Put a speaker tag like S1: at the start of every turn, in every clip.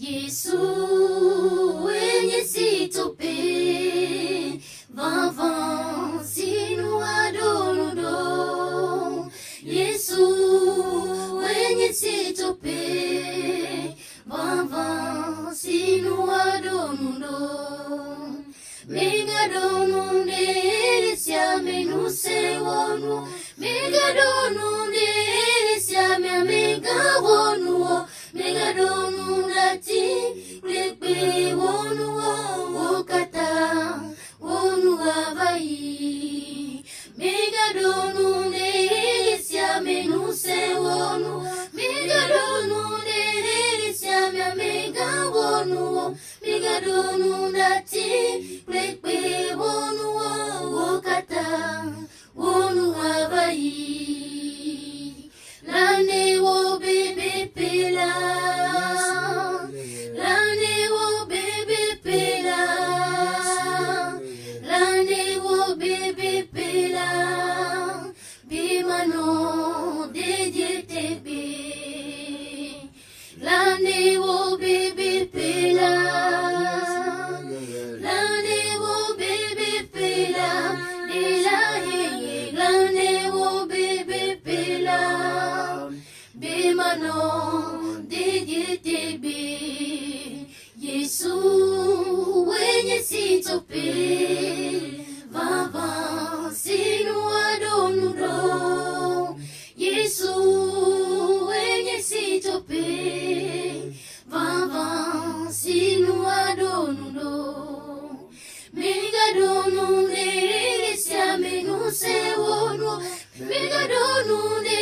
S1: Yesu wenye sitope vanvan sinu adonudo. Yesu wenye sitope vanvan sinu adonudo. Megadonunde siame nu sewonu. Megadonunde siame megawonu. Megadonundati klepe wonu wokata wonu avai. Megadonunde siame nu sewonu. Megadonunde siame megawonu. Megadonundati klepe wonu wokata wonu avai. Lane wo bebe pela, lane wo bebe pela, lane wo bebe pela, bimano deje tebe. Lane wo bebe pela, lane wo bebe pela, ilahi lane wo bebe pela. Bimano digitebe. Yesu wenye sitope vava sinu adonudo. Yesu wenye sitope vava sinu adonudo. Megadonunde siame nu sewonu. Megadonunde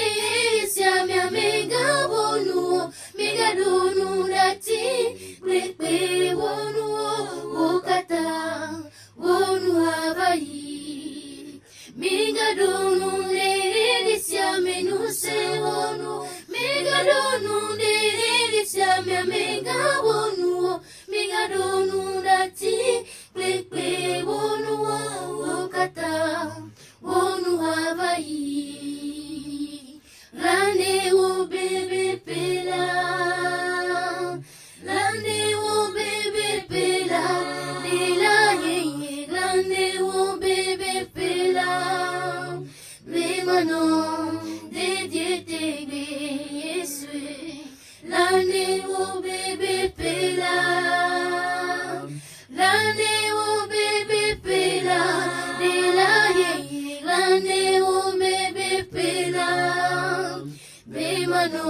S1: siame megawonu. Megadonundati klepe wonu wokata wonu avai. Megadonunde siame nu sewonu. Megadonunde siame megawonu. Megadonundati klepe wonu wokata wonu avai. Lane wo bebe pela, lane wo bebe pela, ilahi lane wo bebe pela. Bimano dedie tebe Yesu, lane wo bebe pela, lane wo bebe pela, ilahi lane wo bebe pela. Bimano